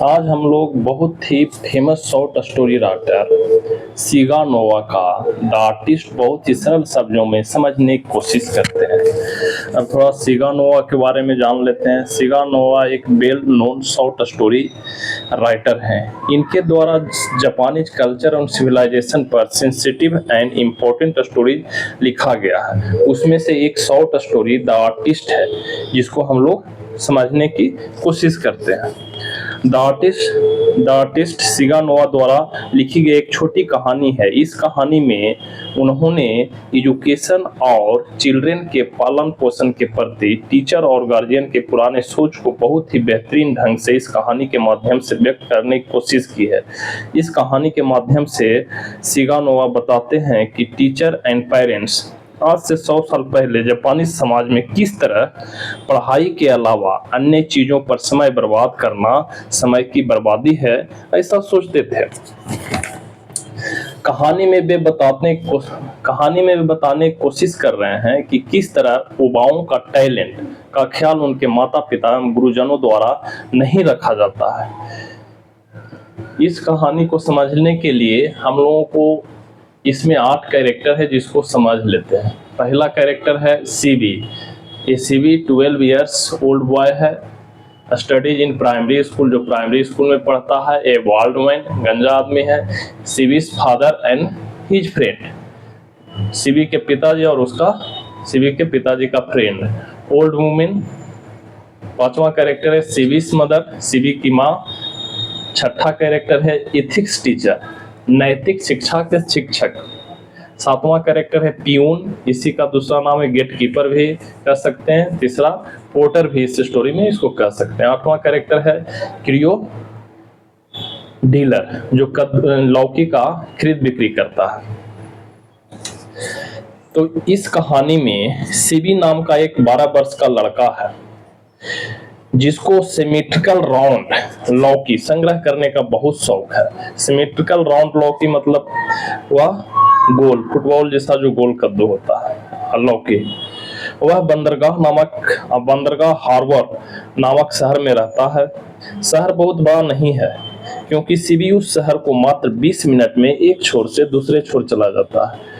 आज हम लोग बहुत ही फेमस शॉर्ट स्टोरी राइटर सिगा नोवा का द आर्टिस्ट बहुत ही सरल शब्दों में समझने की कोशिश करते हैं। अब थोड़ा सिगा नोवा के बारे में जान लेते हैं। सिगा नोवा एक well known short story writer हैं। इनके द्वारा जापानीज कल्चर और सिविलाइजेशन पर सेंसिटिव एंड इम्पोर्टेंट स्टोरी लिखा गया है। उसमें से एक शॉर्ट स्टोरी द आर्टिस्ट है, जिसको हम लोग समझने की कोशिश करते हैं। द आर्टिस्ट सिगा नोवा द्वारा लिखी गई एक छोटी कहानी है। इस कहानी में उन्होंने एजुकेशन और चिल्ड्रेन के पालन पोषण के प्रति टीचर और गार्जियन के पुराने सोच को बहुत ही बेहतरीन ढंग से इस कहानी के माध्यम से व्यक्त करने की कोशिश की है। इस कहानी के माध्यम से सिगा नोवा बताते हैं कि टीचर एंड पेरेंट्स आज से 100 साल पहले जापानी समाज में किस तरह पढ़ाई के अलावा अन्य चीजों पर समय बर्बाद करना समय की बर्बादी है, ऐसा सोचते थे। कहानी में वे बताने की कोशिश कर रहे हैं कि किस तरह युवाओं का टैलेंट का ख्याल उनके माता पिता एवं गुरुजनों द्वारा नहीं रखा जाता है। इस कहानी को समझने के लिए हम लोगों को इसमें 8 कैरेक्टर है, जिसको समझ लेते हैं। पहला कैरेक्टर है सीबी। ये सीबी 12 इयर्स ओल्ड बॉय है, स्टडीज इन प्राइमरी स्कूल, जो प्राइमरी स्कूल में पढ़ता है। ए वाल्ड मैन, गंजा आदमी है। CB's father and his friend, CB के पिताजी और उसका सीबी के पिताजी का फ्रेंड। Old women. पांचवा कैरेक्टर है सीबीज मदर, सीबी की माँ। छठा कैरेक्टर है एथिक्स टीचर, नैतिक शिक्षा के शिक्षक। सातवां कैरेक्टर है पियून, इसी का दूसरा नाम है गेट कीपर भी कह सकते हैं। तीसरा पोर्टर भी इस स्टोरी में इसको कह सकते हैं। आठवां कैरेक्टर है क्रियो डीलर, जो लौकी का खरीद बिक्री करता है। तो इस कहानी में सीबी नाम का एक 12 वर्ष का लड़का है, जिसको सिमेट्रिकल राउंड लौकी संग्रह करने का बहुत शौक है। सिमेट्रिकल राउंड लौकी मतलब वह गोल, फुटबॉल जैसा जो गोल कद्दू होता है लौकी। वह बंदरगाह हार्बर नामक शहर में रहता है। शहर बहुत बड़ा नहीं है, क्योंकि सीबी उस शहर को मात्र 20 मिनट में एक छोर से दूसरे छोर चला जाता है।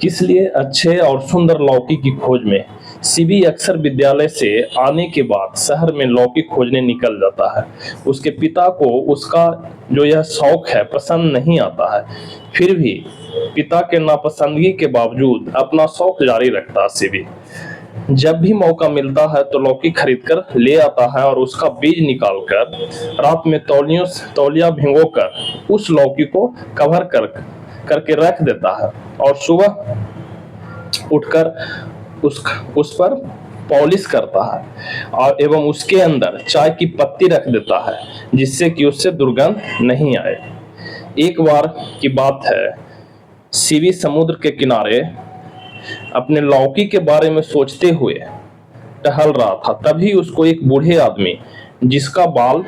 इसलिए अच्छे और सुंदर लौकी की खोज में सीबी अक्सर विद्यालय से आने के बाद शहर में लौकी खोजने निकल जाता है। उसके पिता को उसका जो यह शौक है पसंद नहीं आता है, फिर भी पिता के नापसंदगी के बावजूद अपना शौक जारी रखता है। सीबी जब भी मौका मिलता है तो लौकी खरीदकर ले आता है और उसका बीज निकालकर रात में तौलिया भिगोकर उस लौकी को कवर करके रख देता है और सुबह उठकर उस पर पॉलिश करता है और एवं उसके अंदर चाय की पत्ती रख देता है, जिससे कि उससे दुर्गंध नहीं आए। एक बार की बात है, सीबी समुद्र के किनारे अपने लौकी के बारे में सोचते हुए टहल रहा था। तभी उसको एक बूढ़े आदमी, जिसका बाल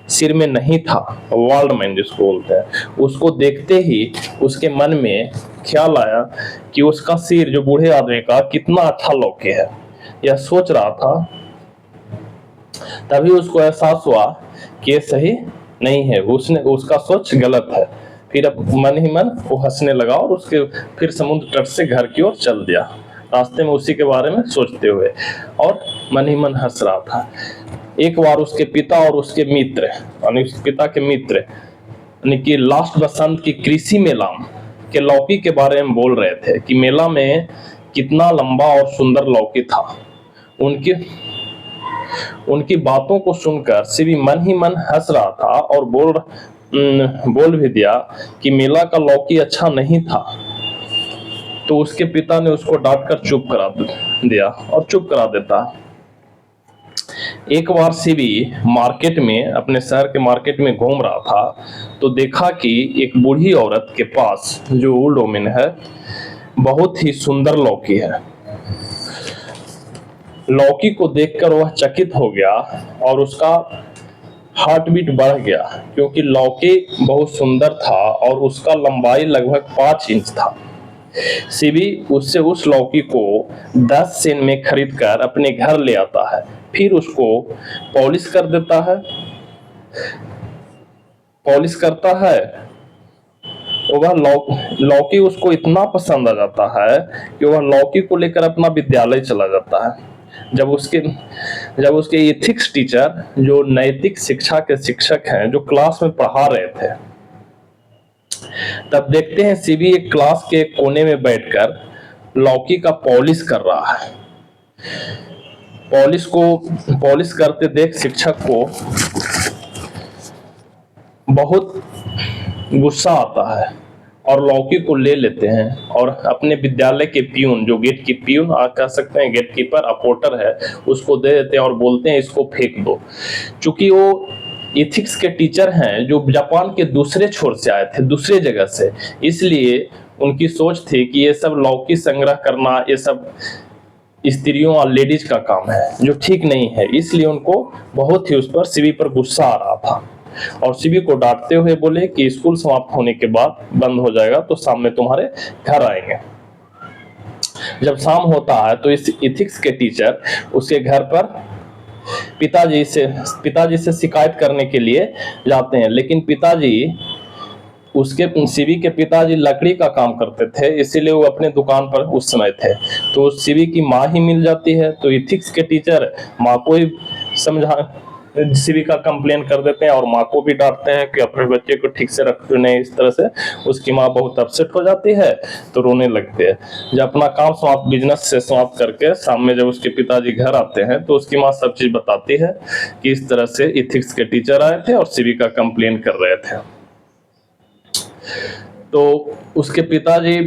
सिर में नहीं था, वाल्ड मैन जिसको बोलते हैं, उसको देखते ही उसके मन में ख्याल आया कि उसका सिर, जो बूढ़े आदमी का, कितना अच्छा लौकी है। यह सोच रहा था। तभी उसको एहसास हुआ कि ये सही नहीं है, उसका सोच गलत है। फिर अब मन ही मन वो हंसने लगा और फिर समुद्र तट से घर की ओर चल दिया, रास्ते में उसी के बारे में सोचते हुए, और मन ही मन हंस रहा था। एक बार उसके पिता और उसके मित्र, यानी उसके पिता के मित्र, यानी कि लास्ट बसंत की कृषि मेला के लौकी के बारे में बोल रहे थे कि मेला में कितना लंबा और सुंदर लौकी था। उनकी बातों को सुनकर सीबी मन ही मन हंस रहा था और बोल भी दिया कि मेला का लौकी अच्छा नहीं था। तो उसके पिता ने उसको डांटकर चुप करा देता। एक बार सीबी अपने शहर के मार्केट में घूम रहा था, तो देखा कि एक बूढ़ी औरत के पास, जो ओल्ड वुमेन है, बहुत ही सुंदर लौकी है। लौकी को देखकर वह चकित हो गया और उसका हार्ट बीट बढ़ गया, क्योंकि लौकी बहुत सुंदर था और उसका लंबाई लगभग 5 इंच था। सीबी उससे उस लौकी को 10 सेन में खरीदकर अपने घर ले आता है, फिर उसको पॉलिश कर देता है। पॉलिश करता है, वह लौकी उसको इतना पसंद आ जाता है कि वह लौकी को लेकर अपना विद्यालय चला जाता है। जब उसके एथिक्स टीचर, जो नैतिक शिक्षा के शिक्षक हैं, जो क्लास में पढ़ा रहे थे, तब देखते हैं सीबी एक क्लास के कोने में बैठकर लौकी का पॉलिश कर रहा है। पॉलिश करते देख शिक्षक को बहुत गुस्सा आता है और लौकी को ले लेते हैं और अपने विद्यालय के पियून, जो गेट की पियून कह सकते हैं, गेट कीपर अपोर्टर है, उसको दे देते हैं और बोलते हैं इसको फेंक दो। चूंकि वो एथिक्स के टीचर हैं जो जापान के दूसरे छोर से आए थे, दूसरे जगह से, इसलिए उनकी सोच थी कि ये सब लौकी संग्रह करना, ये सब स्त्रियों और लेडीज का काम है, जो ठीक नहीं है। इसलिए उनको बहुत ही उस पर सीबी पर गुस्सा आ रहा था और सीबी को डांटते हुए बोले कि स्कूल समाप्त होने के बाद बंद हो जाएगा तो शाम में तुम्हारे घर आएंगे। जब शाम होता है तो इस एथिक्स के टीचर उसके घर पर पिताजी से शिकायत करने के लिए जाते हैं, लेकिन सीबी के पिताजी लकड़ी का काम करते थे, इसीलिए वो अपने दुकान पर उस समय थे। तो सीबी की माँ ही मिल जाती है, तो एथिक्स के टीचर माँ को ही सीबी का कंप्लेन कर देते हैं और माँ को भी डांटते हैं कि अपने बच्चे को ठीक से रखते नहीं। इस तरह से उसकी माँ बहुत अपसेट हो जाती है, तो रोने लगते हैं। जब अपना काम बिजनेस से समाप्त करके शाम में जब उसके पिताजी घर आते हैं तो उसकी माँ सब चीज बताती है कि इस तरह से एथिक्स के टीचर आए थे और सीबी का कंप्लेन कर रहे थे। तो उसके पिताजी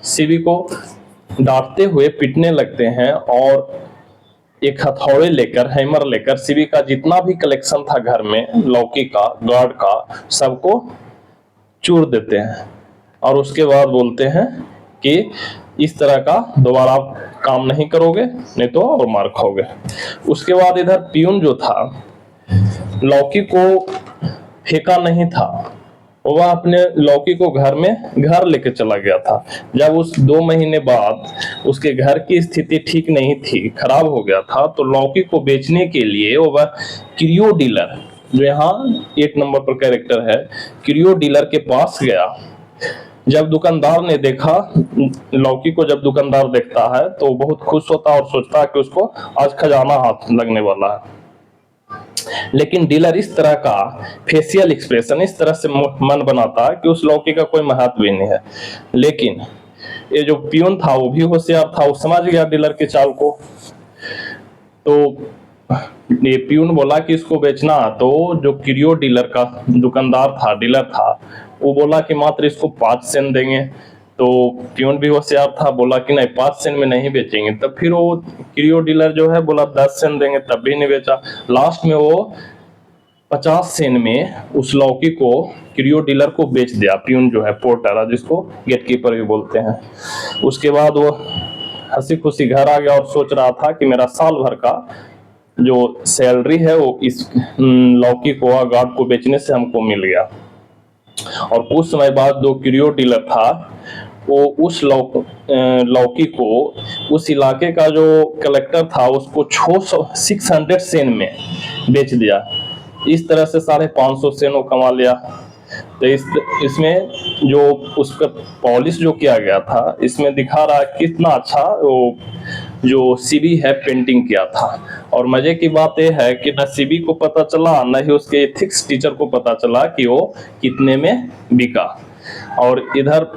सीबी को डांटते हुए पीटने लगते हैं और एक हथौड़े लेकर, हैमर लेकर सीबी का जितना भी कलेक्शन था घर में, लौकी का, गार्ड का, सबको चूर देते हैं और उसके बाद बोलते हैं कि इस तरह का दोबारा काम नहीं करोगे, नहीं तो और मार खाओगे। उसके बाद इधर पियून जो था, लौकी को फेंका नहीं था, वह अपने लौकी को घर लेके चला गया था। जब उस 2 महीने बाद उसके घर की स्थिति ठीक नहीं थी, खराब हो गया था, तो लौकी को बेचने के लिए वह क्रियो डीलर, जो यहाँ 1 नंबर पर कैरेक्टर है, क्रियो डीलर के पास गया। जब दुकानदार ने देखा लौकी को, जब दुकानदार देखता है तो बहुत खुश होता और सोचता है कि उसको आज खजाना हाथ लगने वाला है। लेकिन डीलर इस तरह का फेशियल एक्सप्रेशन इस तरह से मन बनाता कि उस लौकी का कोई महत्व भी नहीं है। लेकिन ये जो पियून था वो भी होशियार था, वो समझ गया डीलर के चाल को। तो ये पियून बोला कि इसको बेचना, तो जो क्रियो डीलर का दुकानदार था, डीलर था, वो बोला कि मात्र इसको 5 सेन देंगे। तो पियून भी होशियार था, बोला कि नहीं 5 सेन में नहीं बेचेंगे। तब फिर वो क्रियो डीलर जो है बोला 10 सेन देंगे, तब भी नहीं बेचा। लास्ट में वो 50 सेन में उस लौकी को क्रियो डीलर को बेच दिया, पियून जो है, पोर्टर, जिसको गेट कीपर भी बोलते हैं। उसके बाद वो हंसी खुशी घर आ गया और सोच रहा था कि मेरा साल भर का जो सैलरी है वो इस लौकी को, गार्ड को बेचने से हमको मिल गया। और कुछ समय बाद जो क्रियो डीलर था वो उस लौकी को उस इलाके का जो कलेक्टर था उसको 600 सेन में बेच दिया। इस तरह से 550 सेन वो कमा लिया। तो इसमें जो उसका पॉलिश जो किया गया था, इसमें दिखा रहा कितना अच्छा वो जो सीबी है पेंटिंग किया था। और मजे की बात यह है कि न सीबी को पता चला, न ही उसके एथिक्स टीचर को पता चला कि वो कितने में बिका। और इधर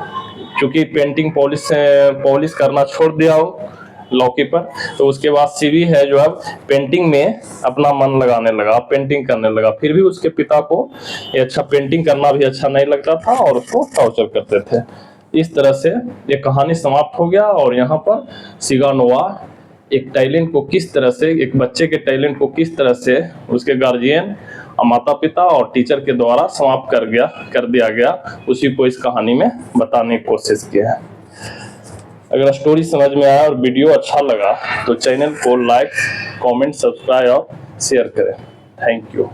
चूंकि पेंटिंग पॉलिश करना छोड़ दिया हो लौकी पर, तो उसके बाद सीबी है जो अब पेंटिंग में अपना मन लगाने लगा, पेंटिंग करने लगा। फिर भी उसके पिता को ये अच्छा पेंटिंग करना भी अच्छा नहीं लगता था और उसको टॉर्चर करते थे। इस तरह से ये कहानी समाप्त हो गया। और यहाँ पर सिगानोवा एक टैलेंट को किस तरह से, एक बच्चे के टैलेंट को किस तरह से उसके गार्जियन, माता पिता और टीचर के द्वारा समाप्त कर दिया गया, उसी को इस कहानी में बताने की कोशिश किया है। अगर स्टोरी समझ में आया और वीडियो अच्छा लगा तो चैनल को लाइक, कमेंट, सब्सक्राइब और शेयर करें। Thank you.